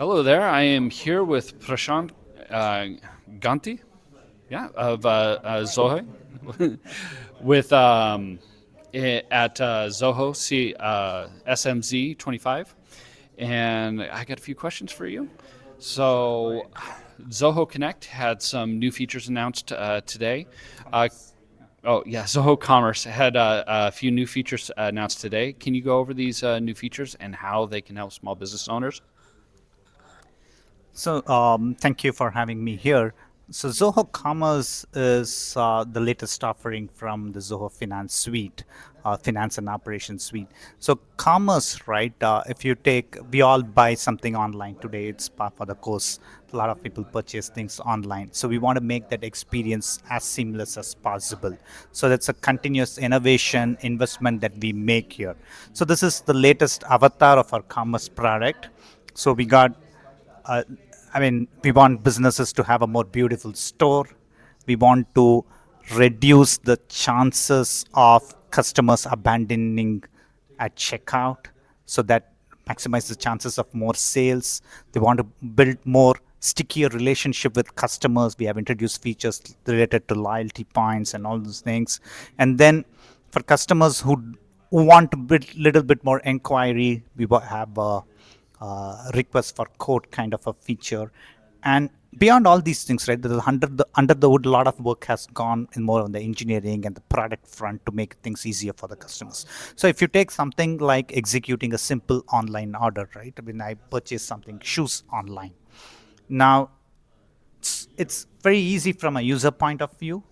Hello there. I am here with Prashant uh, Ganti, of Zoho, with at Zoho SMZ 25, and I got a few questions for you. So, Zoho Connect had some new features announced today. Uh, Zoho Commerce had a few new features announced today. Can you go over these new features and how they can help small business owners? Thank you for having me here. So, Zoho Commerce is the latest offering from the Zoho Finance Suite, Finance and Operations Suite. So, Commerce, right? If you take, we all buy something online today. It's part of the course. A lot of people purchase things online. So, we want to make that experience as seamless as possible. So, that's a continuous innovation investment that we make here. So, this is the latest avatar of our commerce product. So, we got uh, we want businesses to have a more beautiful store. We want to reduce the chances of customers abandoning at checkout so that maximize the chances of more sales. They want to build more stickier relationship with customers. We have introduced features related to loyalty points and all those things. And then for customers who want to build little bit more inquiry, we have a request for code kind of a feature. And beyond all these things, right, there's under the hood, a lot of work has gone in more on the engineering and the product front to make things easier for the customers. So if you take something like executing a simple online order, right? I mean, I purchase something, shoes online. Now, it's very easy from a user point of view,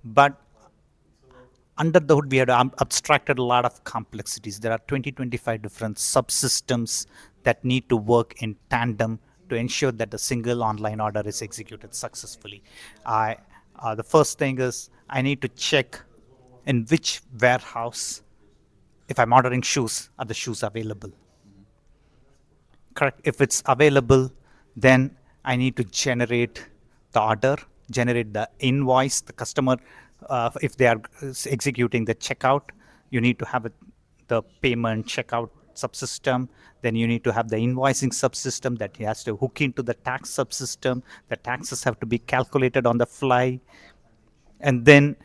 but under the hood, we had abstracted a lot of complexities. There are 20-25 different subsystems that need to work in tandem to ensure that the single online order is executed successfully. The first thing is I need to check in which warehouse, if I'm ordering shoes, are the shoes available? Correct. If it's available, then I need to generate the order, generate the invoice. The customer, if they are executing the checkout, you need to have the payment checkout subsystem. Then you need to have the invoicing subsystem that has to hook into the tax subsystem. The taxes have to be calculated on the fly. And then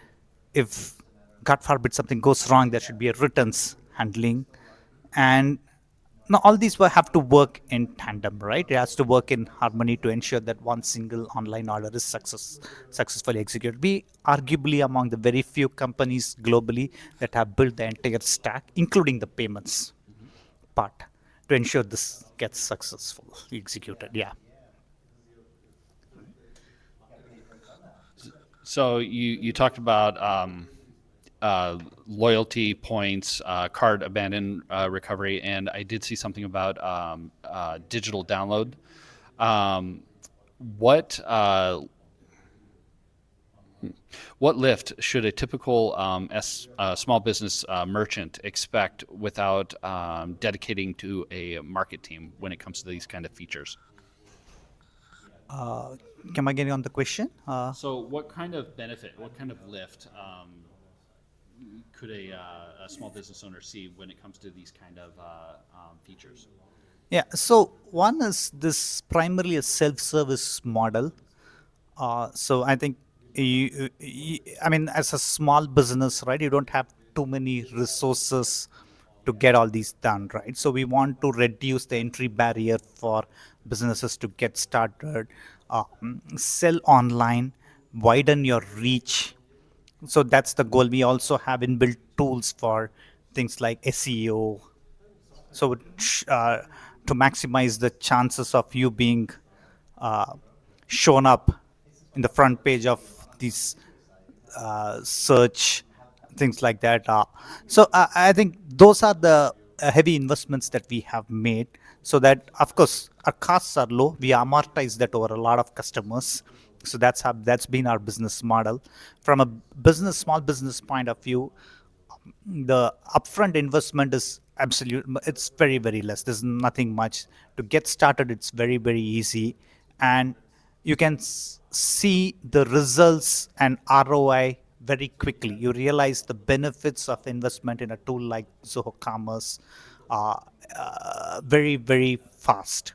if, God forbid, something goes wrong, there should be a returns handling. And now all these will have to work in tandem, right? It has to work in harmony to ensure that one single online order is successfully executed. We arguably among the very few companies globally that have built the entire stack, including the payments part, to ensure this gets successfully executed. Yeah. So you talked about loyalty points, card abandon recovery, and I did see something about digital download. Um, what what lift should a typical small business merchant expect without dedicating to a market team when it comes to these kind of features? Can I get on the question? So, what kind of benefit, what kind of lift could a small business owner see when it comes to these kind of features? Yeah. So one is this primarily a self-service model. So I think I mean, as a small business, right, you don't have too many resources to get all these done, right? So we want to reduce the entry barrier for businesses to get started, sell online, widen your reach. So that's the goal. We also have inbuilt tools for things like SEO, so to maximize the chances of you being uh, shown up in the front page of these search things like that. I think those are the heavy investments that we have made, so that of course our costs are low. We amortize that over a lot of customers. So that's been our business model. From a small business point of view, the upfront investment is absolute, it's very less. There's nothing much to get started. It's very easy, and you can see the results and ROI very quickly. You realize the benefits of investment in a tool like Zoho Commerce uh, very fast.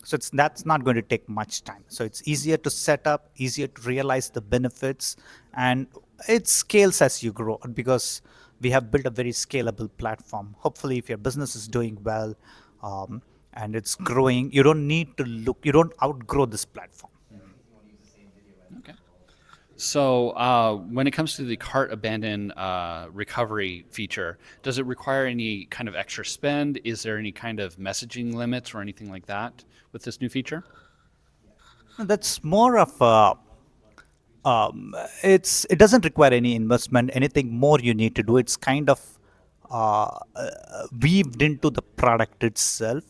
So that's not going to take much time. So it's easier to set up, easier to realize the benefits, and it scales as you grow because we have built a very scalable platform. Hopefully, if your business is doing well and it's growing, you don't need to look, you don't outgrow this platform. Okay. So, when it comes to the cart abandon recovery feature, does it require any kind of extra spend? Is there any kind of messaging limits or anything like that with this new feature? That's more of a it doesn't require any investment. Anything more you need to do, it's kind of weaved into the product itself.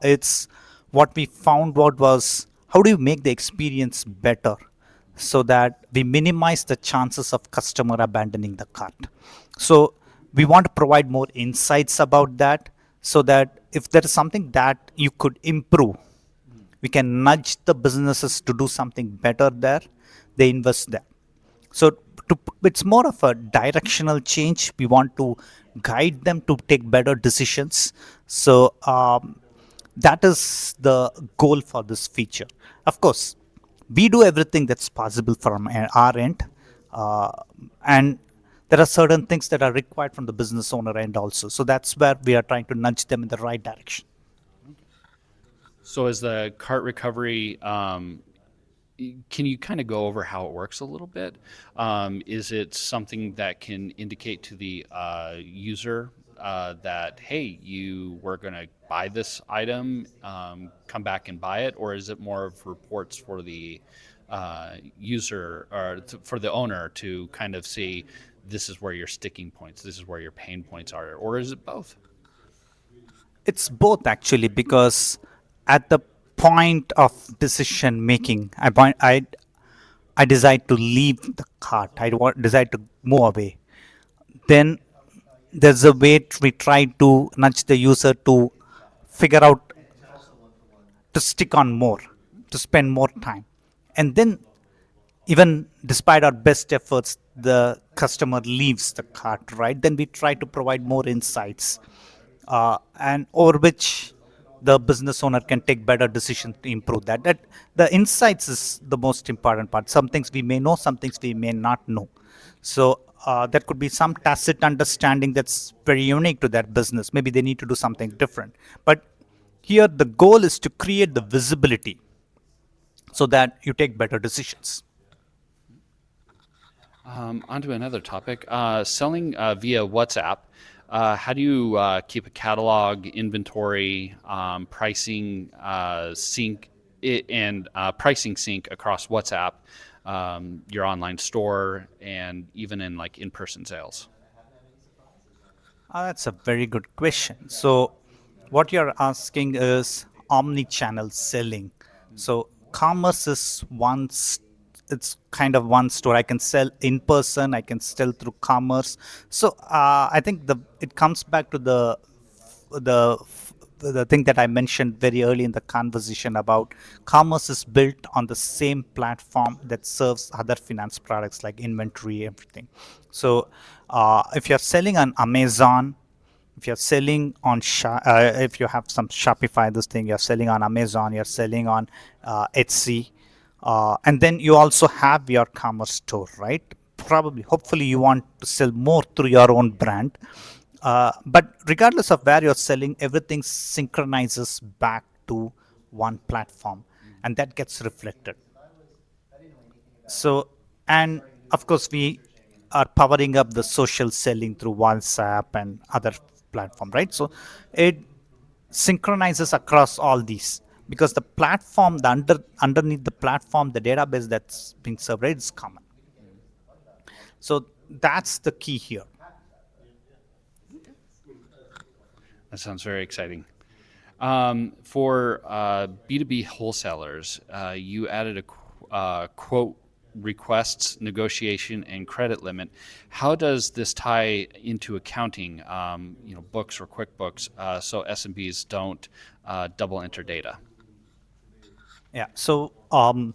It's what we found what was how do you make the experience better so that we minimize the chances of customer abandoning the cart. So we want to provide more insights about that so that if there is something that you could improve, we can nudge the businesses to do something better there, they invest there. So it's more of a directional change. We want to guide them to take better decisions. So that is the goal for this feature. Of course, we do everything that's possible from our end, uh, and there are certain things that are required from the business owner end also. So that's where we are trying to nudge them in the right direction. So, is the cart recovery, can you kind of go over how it works a little bit? Is it something that can indicate to the user that, hey, you were going to buy this item, come back and buy it? Or is it more of reports for the user or for the owner to kind of see this is where your sticking points, this is where your pain points are? Or is it both? It's both actually, because at the point of decision making, I decide to leave the cart. Decide to move away. Then there's a way we try to nudge the user to figure out to stick on more, to spend more time, and then even despite our best efforts, the customer leaves the cart, right? Then we try to provide more insights, and over which the business owner can take better decisions to improve that. That the insights is the most important part. Some things we may know, some things we may not know. So there could be some tacit understanding that's very unique to that business. Maybe they need to do something different. But here the goal is to create the visibility so that you take better decisions. On to another topic. Selling via WhatsApp. How do you keep a catalog, inventory, pricing sync, and pricing sync across WhatsApp, your online store, and even in like in-person sales? That's a very good question. So, what you're asking is omni-channel selling. So, commerce is it's kind of one store. I can sell in person. I can sell through commerce. So, I think it comes back to the the thing that I mentioned very early in the conversation about commerce is built on the same platform that serves other finance products like inventory, everything. So if you're selling on Amazon, if you're selling on if you have some Shopify, this thing you're selling on Amazon, you're selling on Etsy, and then you also have your commerce store, right? Probably, hopefully, you want to sell more through your own brand. But regardless of where you're selling, everything synchronizes back to one platform, and that gets reflected. So, and of course, we are powering up the social selling through WhatsApp and other platform, right? So, it synchronizes across all these because the platform, underneath the platform, the database that's being served, right, is common. So that's the key here. That sounds very exciting. For B2B wholesalers, you added a quote requests, negotiation, and credit limit. How does this tie into accounting, books or QuickBooks, so SMBs don't double enter data? Yeah. So I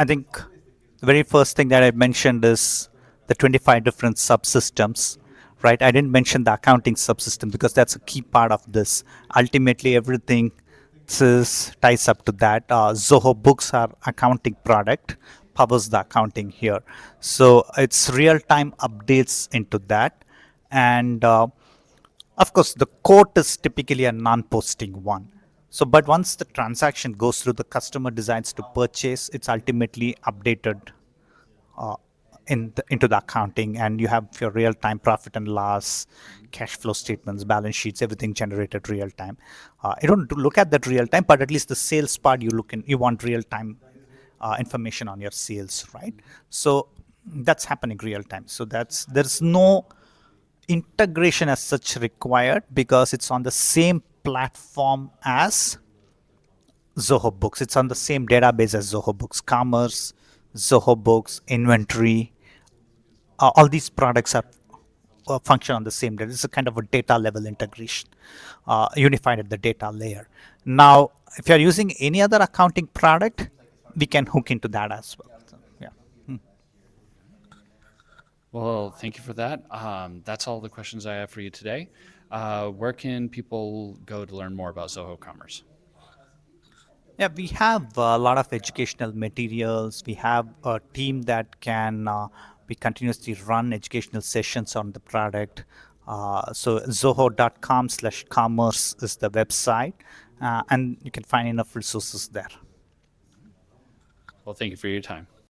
think the very first thing that I mentioned is the 25 different subsystems, right? I didn't mention the accounting subsystem because that's a key part of this. Ultimately, everything ties up to that. Zoho Books, our accounting product, powers the accounting here. So it's real-time updates into that, and of course, the quote is typically a non-posting one. So, but once the transaction goes through, the customer decides to purchase, it's ultimately updated uh, into the accounting, and you have your real-time profit and loss, cash flow statements, balance sheets, everything generated real time. You don't look at that real time, but at least the sales part, you want real time information on your sales, right? So that's happening real time. So there's no integration as such required because it's on the same platform as Zoho Books. It's on the same database as Zoho Books, Commerce, Zoho Books, Inventory. All these products are function on the same data. It's a kind of a data level integration, unified at the data layer. Now, if you're using any other accounting product, we can hook into that as well. So, yeah. Well, thank you for that. That's all the questions I have for you today. Where can people go to learn more about Zoho Commerce? Yeah, we have a lot of educational materials. We have a team that can we continuously run educational sessions on the product. So zoho.com/commerce is the website, and you can find enough resources there. Well, thank you for your time.